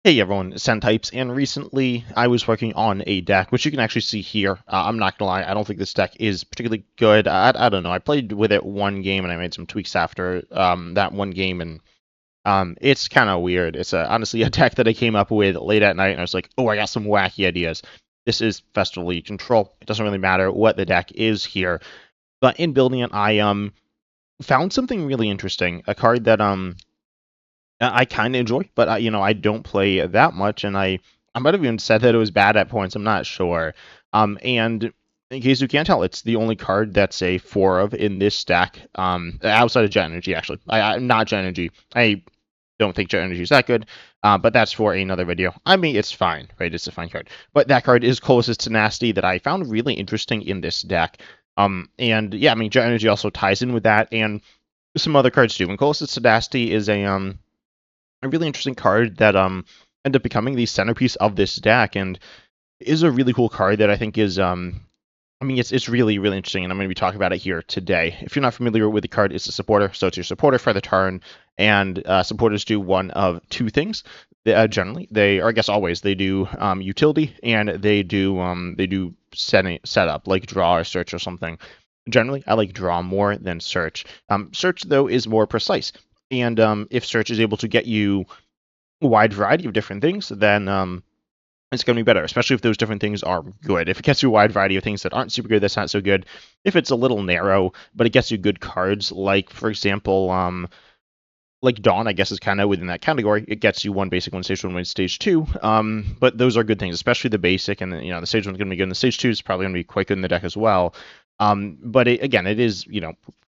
Hey everyone, Types, and recently I was working on a deck, which you can actually see here. I'm not gonna lie, I don't think this deck is particularly good. I don't know, I played with it one game and I made some tweaks after that one game, and it's kind of weird. It's honestly a deck that I came up with late at night, and I was like, oh, I got some wacky ideas. This is Festival League Control. It doesn't really matter what the deck is here, but in building it, I found something really interesting. A card that I kind of enjoy, but I don't play that much, and I might have even said that it was bad at points. I'm not sure. And in case you can't tell, it's the only card that's a 4 of in this stack. Outside of Jet Energy, actually. Not Jet Energy. I don't think Jet Energy is that good. But that's for another video. I mean, it's fine, right? It's a fine card. But that card is closest to Nasty that I found really interesting in this deck. And yeah, I mean, Jet Energy also ties in with that, and some other cards too. And closest to Nasty is a really interesting card that ended up becoming the centerpiece of this deck, and is a really cool card that I think is I mean, it's really, really interesting, and I'm going to be talking about it here today. If you're not familiar with the card, it's a supporter, so it's your supporter for the turn, and supporters do one of two things. Generally, or I guess always, they do utility, and they do setup, like draw or search or something. Generally, I like draw more than search. Search, though, is more precise, and if search is able to get you a wide variety of different things, then it's going to be better, especially if those different things are good. If it gets you a wide variety of things that aren't super good, that's not so good. If it's a little narrow, but it gets you good cards, like, for example, like Dawn, I guess, is kind of within that category. It gets you one basic, one stage one, one stage two. But those are good things, especially the basic, and the stage one's going to be good, and the stage two is probably going to be quite good in the deck as well. But again, it is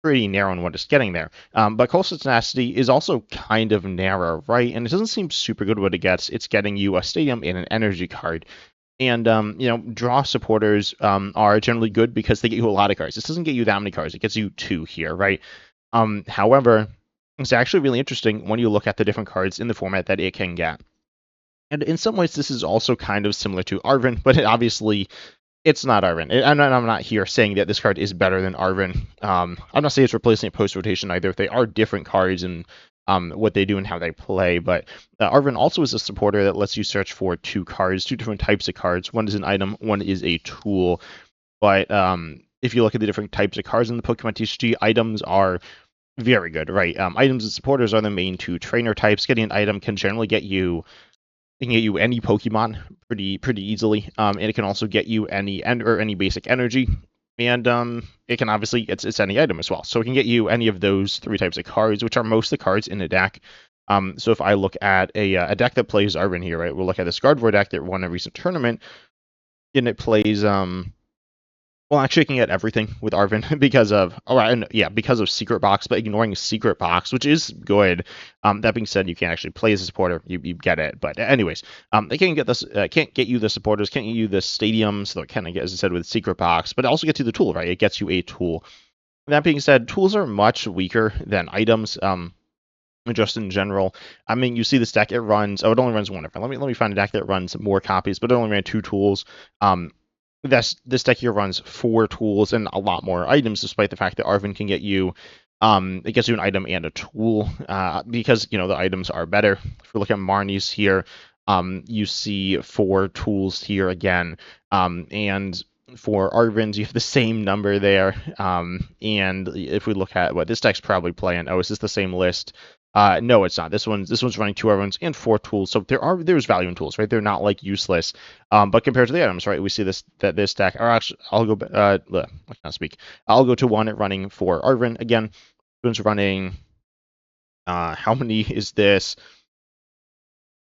pretty narrow in what it's getting there. But Coastal Tenacity is also kind of narrow, right? And it doesn't seem super good what it gets. It's getting you a Stadium and an Energy card. And draw supporters are generally good because they get you a lot of cards. This doesn't get you that many cards. It gets you 2 here, right? However, it's actually really interesting when you look at the different cards in the format that it can get. And in some ways, this is also kind of similar to Arven, but it's not Arven. I'm not here saying that this card is better than Arven. I'm not saying it's replacing it post-rotation either. They are different cards in what they do and how they play, but Arven also is a supporter that lets you search for 2 cards, 2 different types of cards. One is an item, one is a tool. But if you look at the different types of cards in the Pokemon TCG, items are very good, right? Items and supporters are the main 2 trainer types. Getting an item can generally get you any Pokemon pretty easily, and it can also get you any basic energy, and it can obviously it's any item as well. So it can get you any of those 3 types of cards, which are most of the cards in a deck. So if I look at a deck that plays Arven here, right, we'll look at this Gardevoir deck that won a recent tournament, and it plays well, actually, I can get everything with Arven because of Secret Box, but ignoring Secret Box, which is good. That being said, you can't actually play as a supporter. You get it, but anyways, they can't get this. Can't get you the supporters. Can't get you the stadiums. So it kind of, as I said, with Secret Box, but it also gets you the tool, right? It gets you a tool. That being said, tools are much weaker than items. Just in general, I mean, you see this deck. It only runs one. Let me find a deck that runs more copies, but it only ran 2 tools. This deck here runs 4 tools and a lot more items, despite the fact that Arven can get you, it gets you an item and a tool, because the items are better. If we look at Marnie's here, you see 4 tools here again, and for Arven's you have the same number there. And if we look at what this deck's probably playing, is this the same list? No, it's not. This one's running 2 ivans and 4 tools, so there's value in tools, right? They're not like useless. But compared to the items, right, we see this deck. Or actually, I can't speak. I'll go to one running for Arven again. This one's running. How many is this?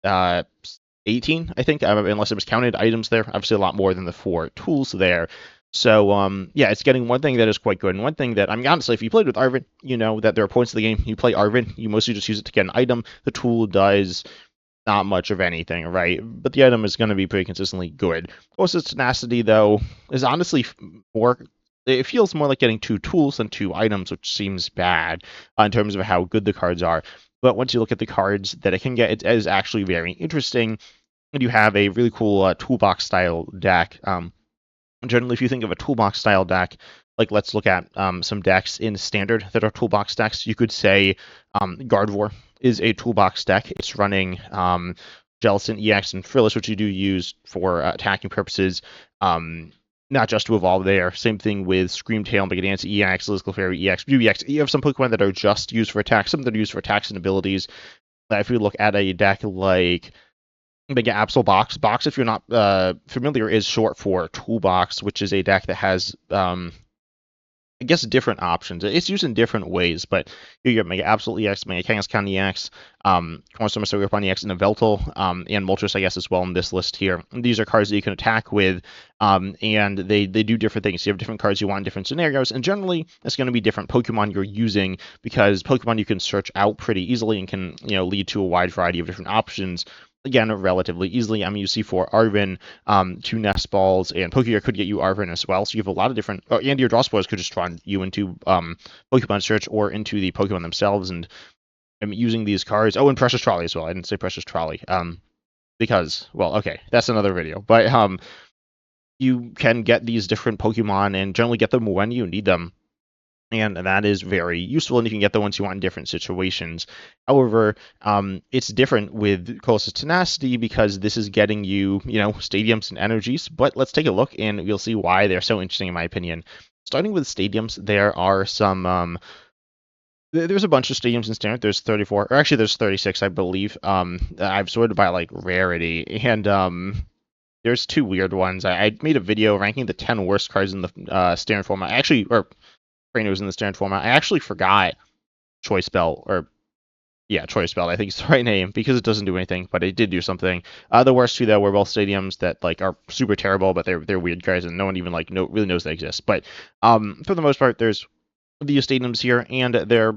18, I think, unless it was counted items there. Obviously, a lot more than the 4 tools there. So, yeah, it's getting one thing that is quite good, and one thing that, I mean, honestly, if you played with Arven, you know that there are points in the game, you play Arven, you mostly just use it to get an item. The tool does not much of anything, right? But the item is going to be pretty consistently good. Closest Tenacity, though, is honestly it feels more like getting 2 tools than 2 items, which seems bad in terms of how good the cards are. But once you look at the cards that it can get, it is actually very interesting. And you have a really cool toolbox style deck. Generally, if you think of a toolbox style deck, like let's look at some decks in standard that are toolbox decks. You could say Gardevoir is a toolbox deck. It's running Jellicent, EX, and Frillis, which you do use for attacking purposes. Not just to evolve there. Same thing with Screamtail, Mega Dance, EX, Liz Clefairy, EX, EX. You have some Pokemon that are just used for attacks, some that are used for attacks and abilities. If you look at a deck like Mega Absol Box, if you're not familiar, is short for Toolbox, which is a deck that has I guess different options. It's used in different ways, but you get Mega Absol EX, Mega Kangaskhan EX, Cornerstone Sugarpon EX, and Veltal, and Moltres, I guess, as well in this list here. And these are cards that you can attack with, and they do different things. You have different cards you want in different scenarios, and generally, it's going to be different Pokemon you're using, because Pokemon you can search out pretty easily and can, lead to a wide variety of different options. Again, relatively easily. I mean, you see for Arven, 2 Nest Balls, and Pokegear could get you Arven as well. So you have a lot of different. And your Draw Spoilers could just draw you into Pokemon Search or into the Pokemon themselves. And I'm using these cards. Oh, and Precious Trolley as well. I didn't say Precious Trolley. Because, well, okay, that's another video. But you can get these different Pokemon and generally get them when you need them. And that is very useful, and you can get the ones you want in different situations. However, it's different with Colossus Tenacity because this is getting you, stadiums and energies. But let's take a look, and you'll see why they're so interesting, in my opinion. Starting with stadiums, there are some. There's a bunch of stadiums in Standard. There's 34, or actually, there's 36, I believe. I've sorted by like rarity, and there's 2 weird ones. I made a video ranking the 10 worst cards in the Standard format. Trainers in the Standard format. I actually forgot Choice Belt, Choice Belt, I think it's the right name, because it doesn't do anything, but it did do something. The worst 2, though, were both stadiums that are super terrible, but they're weird cards, and no one even really knows they exist. But for the most part, there's these stadiums here, and there's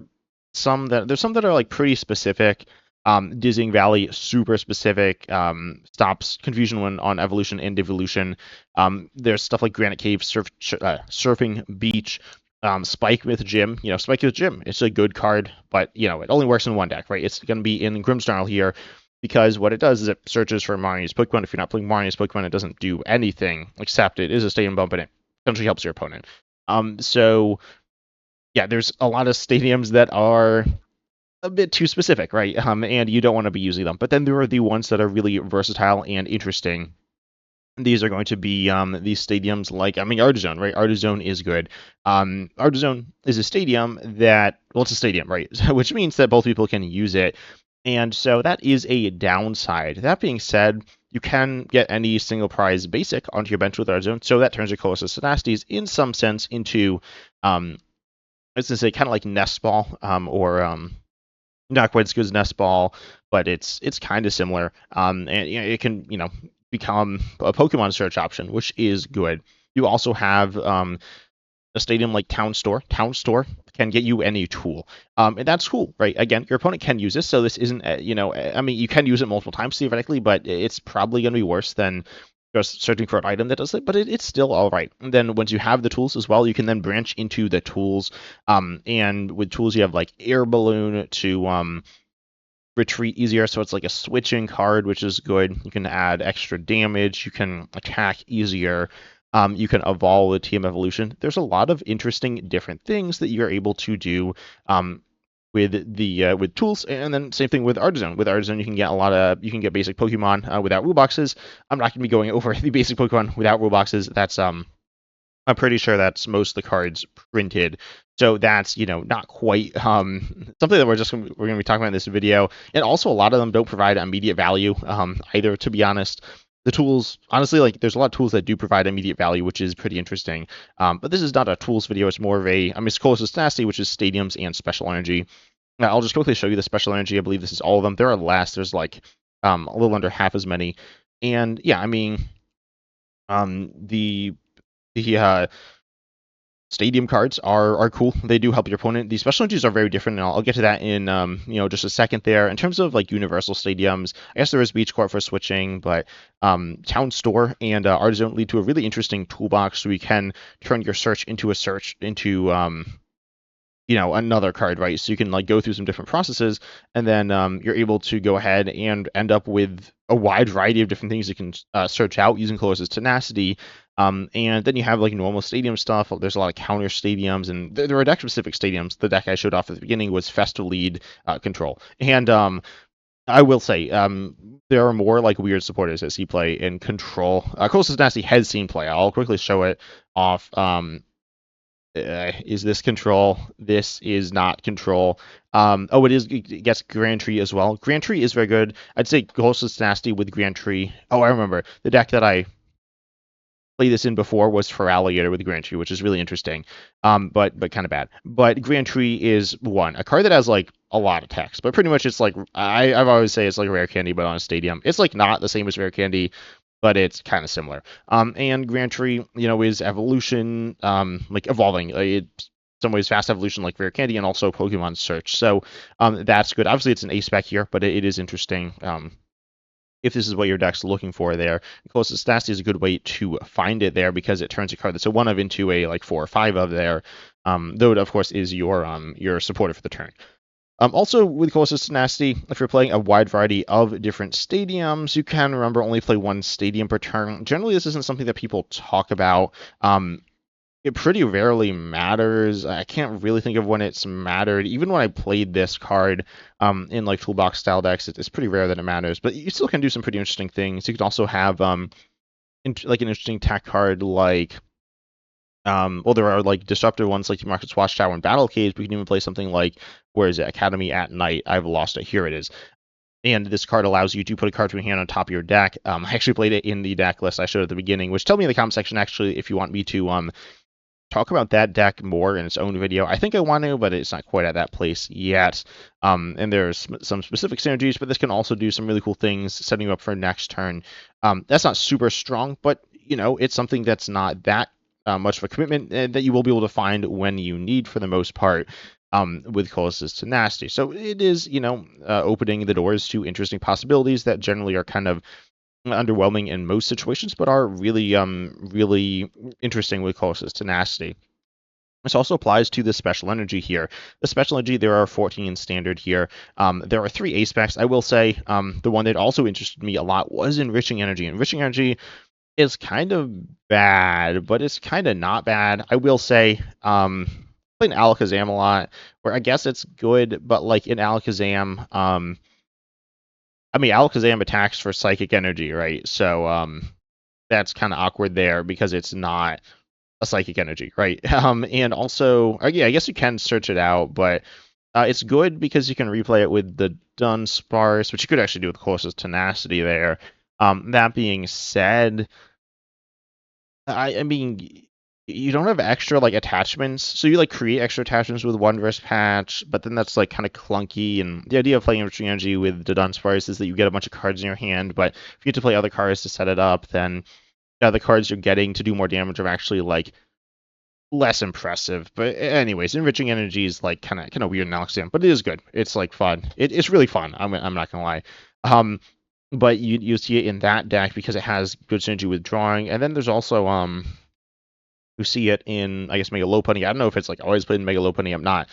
some that are pretty specific. Dizzying Valley, super specific, stops confusion when on evolution and devolution. There's stuff like Granite Cave, Surfing Beach, Spike with Gym. Spike with Gym, it's a good card, but it only works in one deck, right? It's going to be in Grimmsnarl here, because what it does is it searches for Marnie's Pokemon. If you're not playing Marnie's Pokemon, it doesn't do anything except it is a stadium bump, and it essentially helps your opponent. So yeah, there's a lot of stadiums that are a bit too specific, right? And you don't want to be using them. But then there are the ones that are really versatile and interesting. These are going to be these stadiums Artazone, right? Artazone is good. Artazone is a stadium that, well, it's a stadium, right? Which means that both people can use it. And so that is a downside. That being said, you can get any single prize basic onto your bench with Artazone, so that turns your Colossus Tenacities in some sense into, let's just say, kind of like Nest Ball, or not quite as good as Nest Ball, but it's kind of similar. And it can become a Pokemon search option, which is good. You also have a stadium like Town Store. Town Store can get you any tool, and that's cool, right? Again, your opponent can use this, so this isn't, you can use it multiple times theoretically, but it's probably going to be worse than just searching for an item that does it, but it's still all right. And then once you have the tools as well, you can then branch into the tools, and with tools you have like Air Balloon to retreat easier, so it's like a switching card, which is good. You can add extra damage, you can attack easier, you can evolve with TM Evolution. There's a lot of interesting different things that you're able to do with tools, and then same thing with Artazone. With Artazone, you can get basic Pokemon without rule boxes. I'm not going to be going over the basic Pokemon without rule boxes. That's I'm pretty sure that's most of the cards printed. So that's, not quite something that we're going to be talking about in this video. And also a lot of them don't provide immediate value either, to be honest. The tools, honestly, there's a lot of tools that do provide immediate value, which is pretty interesting. But this is not a tools video. It's more of it's Colossus Tenacity, which is stadiums and special energy. Now, I'll just quickly show you the special energy. I believe this is all of them. There are less. There's a little under half as many. And yeah, the stadium cards are cool. They do help your opponent. The special energies are very different, and I'll get to that in just a second there. In terms of universal stadiums, I guess there is Beach Court for switching, but Town Store and Artazone lead to a really interesting toolbox, so we can turn your search into another card, right? So you can go through some different processes, and then you're able to go ahead and end up with a wide variety of different things you can search out using Colossus Tenacity. And then you have normal stadium stuff. There's a lot of counter stadiums, and there are deck specific stadiums. The deck I showed off at the beginning was Festal Lead Control, and I will say, there are more like weird supporters that see play in control. Colossus Dynasty has seen play. I'll quickly show it off. Is this control? This is not control. Oh, it is. It gets Grand Tree as well. Grand Tree is very good. I'd say Colossus Dynasty with Grand Tree. Oh, I remember the deck that I played this in before was for Alligator with Grand Tree, which is really interesting, but kind of bad. But Grand Tree is a card that has like a lot of text, but pretty much it's like I've always say it's like rare candy, but on a stadium. It's like not the same as rare candy, but it's kind of similar. And Grand Tree, is evolution, like evolving. It's some ways fast evolution like rare candy, and also Pokemon search. So that's good. Obviously, it's an ace spec here, but it is interesting. If this is what your deck's looking for there. Closest Nasty is a good way to find it there because it turns a card that's a 1 of into a like 4 or 5 of there. Though it of course is your supporter for the turn. Also, with Colossus Nasty, if you're playing a wide variety of different stadiums, you can remember only play one stadium per turn. Generally, this isn't something that people talk about. It pretty rarely matters. I can't really think of when it's mattered. Even when I played this card in like Toolbox style decks, it's pretty rare that it matters. But you still can do some pretty interesting things. You can also have like an interesting tech card like well, there are like disruptive ones like the Market's Watchtower and Battle Cage. But you can even play something like, where is it? Academy at Night. I've lost it. Here it is. And this card allows you to put a card to your hand on top of your deck. I actually played it in the deck list I showed at the beginning, which tell me in the comment section actually if you want me to talk about that deck more in its own video. I think I want to, but it's not quite at that place yet. And there's some specific synergies, but this can also do some really cool things, setting you up for next turn. That's not super strong, but it's something that's not that much of a commitment that you will be able to find when you need for the most part. With Colossus to Nasty. So it is, opening the doors to interesting possibilities that generally are kind of underwhelming in most situations, but are really, really interesting with Colossus Tenacity. This also applies to the special energy here. The special energy, there are 14 in standard here. There are 3 ace specs. I will say the one that also interested me a lot was Enriching Energy. Enriching Energy is kind of bad, but it's kind of not bad. I will say, playing Alakazam a lot, where I guess it's good, but like in Alakazam, Alakazam attacks for psychic energy, right? So that's kind of awkward there because it's not a psychic energy, right? And also, yeah, I guess you can search it out, but it's good because you can replay it with the Dunsparce, which you could actually do with closest tenacity there. That being said, I mean, you don't have extra like attachments, so you like create extra attachments with one verse patch, but then that's like kind of clunky. And the idea of playing Enriching Energy with the Dunsparce is that you get a bunch of cards in your hand, but if you have to play other cards to set it up, then the cards you're getting to do more damage are actually like less impressive. But anyways, Enriching Energy is like kind of weird in Alakazam, but it is good. It's like fun. It's really fun. I'm not gonna lie. But you see it in that deck because it has good synergy with drawing, and then there's also you see it in, I guess, Mega Lopunny. I don't know if it's like always played in Mega Lopunny. I'm not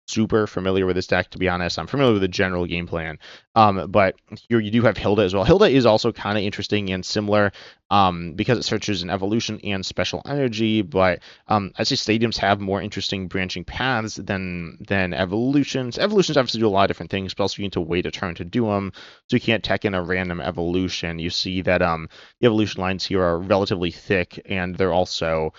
super familiar with this deck, to be honest. I'm familiar with the general game plan. But here you do have Hilda as well. Hilda is also kind of interesting and similar because it searches an evolution and special energy. But I see stadiums have more interesting branching paths than evolutions. Evolutions obviously do a lot of different things, but also you need to wait a turn to do them. So you can't tech in a random evolution. You see that the evolution lines here are relatively thick, and they're also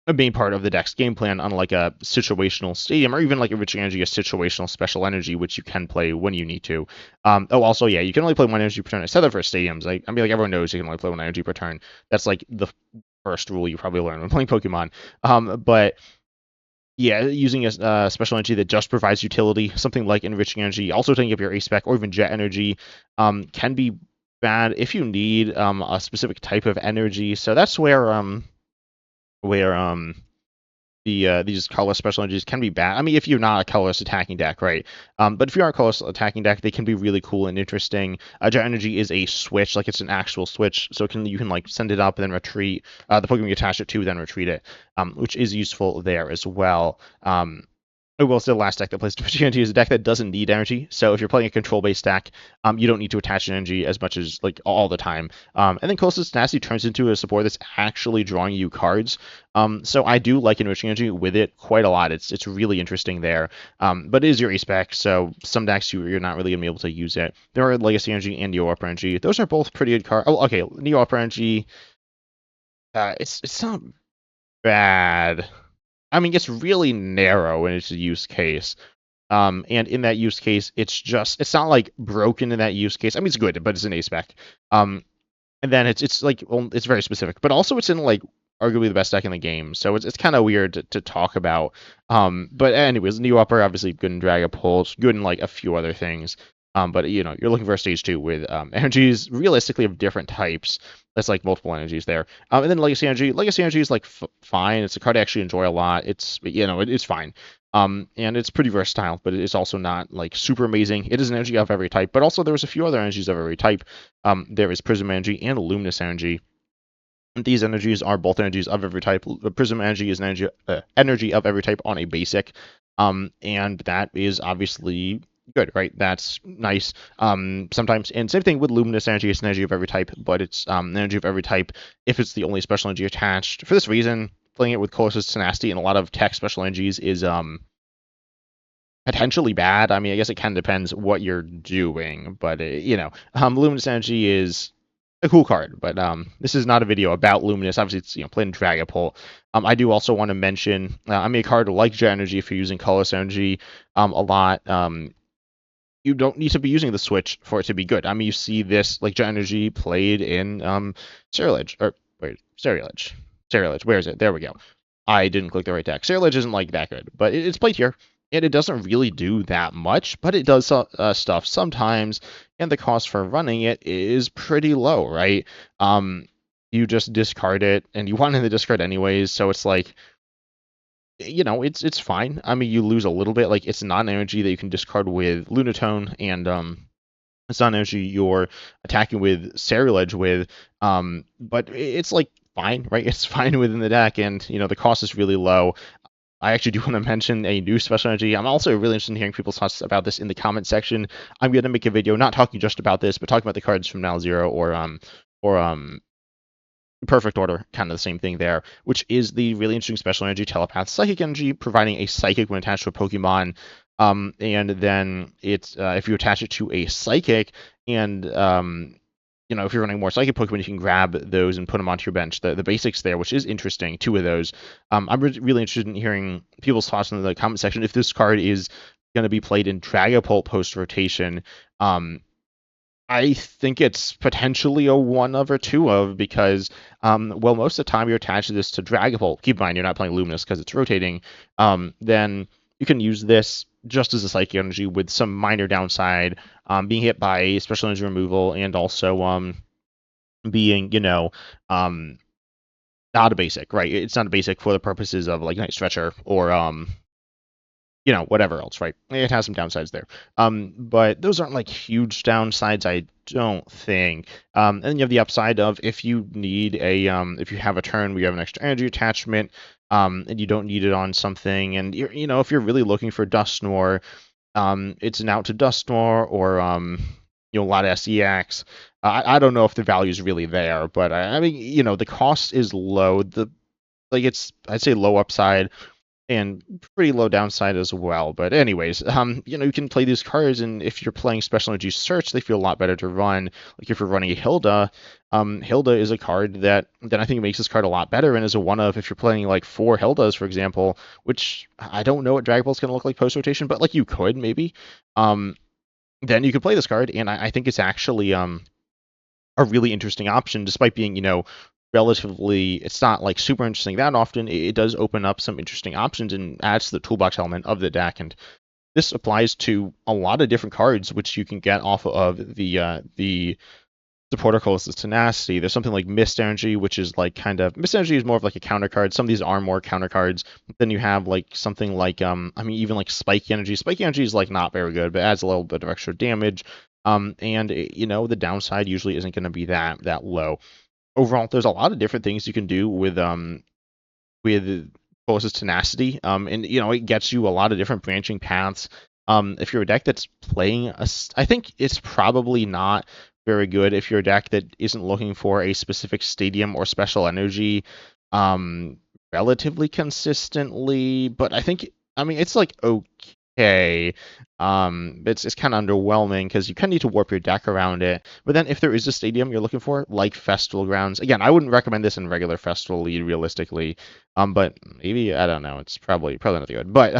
a main part of the deck's game plan, unlike a situational stadium or even like a Rich Energy, a situational special energy, which you can play when you need to. Also, yeah, you can only play one energy per turn. Except for stadiums. Like everyone knows you can only play one energy per turn. That's like the first rule you probably learn when playing Pokemon. But yeah, using a special energy that just provides utility, something like Enriching Energy, also taking up your Ace Spec or even Jet Energy, can be bad if you need a specific type of energy. So that's where these colorless special energies can be bad. I mean, if you're not a colorless attacking deck, right? But if you are a colorless attacking deck, they can be really cool and interesting. Jet Energy is a switch, like it's an actual switch, so you can like send it up and then retreat. The Pokemon you attach it to then retreat it, which is useful there as well. I will say the last deck that plays Twitch energy is a deck that doesn't need energy. So if you're playing a control-based deck, you don't need to attach an energy as much as like all the time. And then Colossus Tenacity turns into a support that's actually drawing you cards. So I do like enriching energy with it quite a lot. It's really interesting there. But it is your ace spec, so some decks you're not really gonna be able to use it. There are Legacy Energy and Neo Upper Energy. Those are both pretty good cards. Oh, okay, Neo Upper Energy. It's not bad. I mean, it's really narrow in its use case. And in that use case, it's not like broken in that use case. I mean, it's good, but it's an ace spec. And then it's like it's very specific, but also it's in like arguably the best deck in the game, so it's kind of weird to talk about. But anyways, Neo Upper obviously good in Dragapult, good in like a few other things. But you're looking for a stage 2 with energies realistically of different types. That's like multiple energies there. And then Legacy Energy. Legacy Energy is like fine. It's a card I actually enjoy a lot. It's fine. And it's pretty versatile, but it's also not like super amazing. It is an energy of every type, but also there's a few other energies of every type. There is Prism Energy and Luminous Energy. These energies are both energies of every type. Prism Energy is an energy of every type on a basic, and that is obviously good, right? That's nice. Sometimes, and same thing with Luminous Energy. It's an energy of every type, but it's an energy of every type if it's the only special energy attached. For this reason, playing it with Colossus Tenacity and a lot of tech special energies is potentially bad. I mean, I guess it kind of depends what you're doing, but Luminous Energy is a cool card. But this is not a video about Luminous. Obviously, it's playing Dragapult. I do also want to mention I mean a card like Jet Energy if you're using Colorless Energy a lot. You don't need to be using the switch for it to be good. I mean, you see this like Jet Energy played in Ceruledge or wait, Ceruledge. Where is it? There we go. I didn't click the right deck. Ceruledge isn't like that good, but it's played here, and it doesn't really do that much, but it does stuff sometimes, and the cost for running it is pretty low, right? You just discard it, and you want it in the discard anyways, so it's like, it's fine. I mean, you lose a little bit, like it's not an energy that you can discard with Lunatone, and it's not an energy you're attacking with Ceruledge with, but it's like fine, right? It's fine within the deck, and the cost is really low. I actually do want to mention a new special energy. I'm also really interested in hearing people's thoughts about this in the comment section. I'm going to make a video not talking just about this, but talking about the cards from Now Zero or Perfect Order, kind of the same thing there, which is the really interesting special energy Telepath Psychic Energy, providing a Psychic when attached to a Pokemon. And then it's if you attach it to a Psychic and if you're running more Psychic Pokemon, you can grab those and put them onto your bench. The basics there, which is interesting, 2 of those. I'm really interested in hearing people's thoughts in the comment section. If this card is going to be played in Dragapult post-rotation, I think it's potentially a 1 of or 2 of because, most of the time you're attaching this to Dragapult. Keep in mind, you're not playing Luminous because it's rotating. Then you can use this just as a Psychic Energy with some minor downside, being hit by Special Energy Removal and also being, not a basic, right? It's not a basic for the purposes of like Night Stretcher or whatever else, right? It has some downsides there. But those aren't like huge downsides, I don't think. And then you have the upside of if you need if you have a turn where you have an extra energy attachment, and you don't need it on something, and if you're really looking for Dusknoir, it's an out to Dusknoir or a lot of SEX. I don't know if the value is really there, but I mean, the cost is low. I'd say low upside and pretty low downside as well. But anyways, you can play these cards, and if you're playing Special Energy Search, they feel a lot better to run. Like if you're running a Hilda, Hilda is a card that I think makes this card a lot better and is a 1 of if you're playing like 4 Hildas, for example, which I don't know what Dragapult's going to look like post-rotation, but like you could maybe. Then you could play this card, and I think it's actually a really interesting option, despite being, relatively, it's not like super interesting that often. It does open up some interesting options and adds to the toolbox element of the deck, and this applies to a lot of different cards which you can get off of the supporter Colossus Tenacity. There's something like Mist Energy, which is like Mist Energy is more of like a counter card. Some of these are more counter cards. Then you have like something like even like Spike Energy. Spike Energy is like not very good, but adds a little bit of extra damage. And the downside usually isn't going to be that low. Overall, there's a lot of different things you can do with closest tenacity, and it gets you a lot of different branching paths. If you're a deck that's playing I think it's probably not very good if you're a deck that isn't looking for a specific stadium or special energy um, relatively consistently. But I mean, it's like okay. It's kind of underwhelming because you kind of need to warp your deck around it. But then if there is a stadium you're looking for, like Festival Grounds, again, I wouldn't recommend this in regular Festival League realistically. But maybe I don't know. It's probably not good. But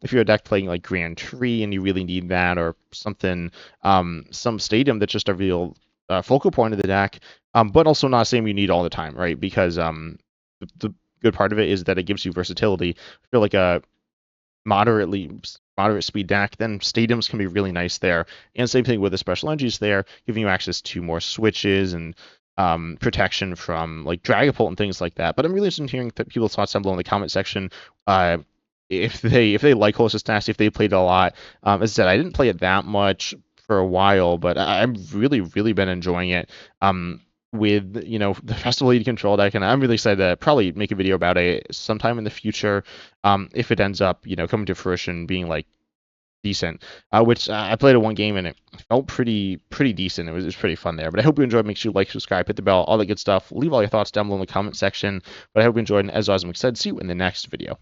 if you're a deck playing like Grand Tree and you really need that or something, some stadium that's just a real focal point of the deck, but also not a stadium you need all the time, right? Because the good part of it is that it gives you versatility. I feel like a moderate speed deck, then stadiums can be really nice there. And same thing with the special energies there, giving you access to more switches and protection from like Dragapult and things like that. But I'm really interested in hearing people's thoughts down below in the comment section. If they like Closest Nasty, if they played it a lot. As I said, I didn't play it that much for a while, but I've really been enjoying it. With the Festival Lead control deck, and I'm really excited to probably make a video about it sometime in the future, if it ends up coming to fruition, being like decent. Which I played it one game and it felt pretty decent. It was pretty fun there. But I hope you enjoyed. Make sure you like, subscribe, hit the bell, all that good stuff. Leave all your thoughts down below in the comment section. But I hope you enjoyed, and as always, I'm excited to see you in the next video.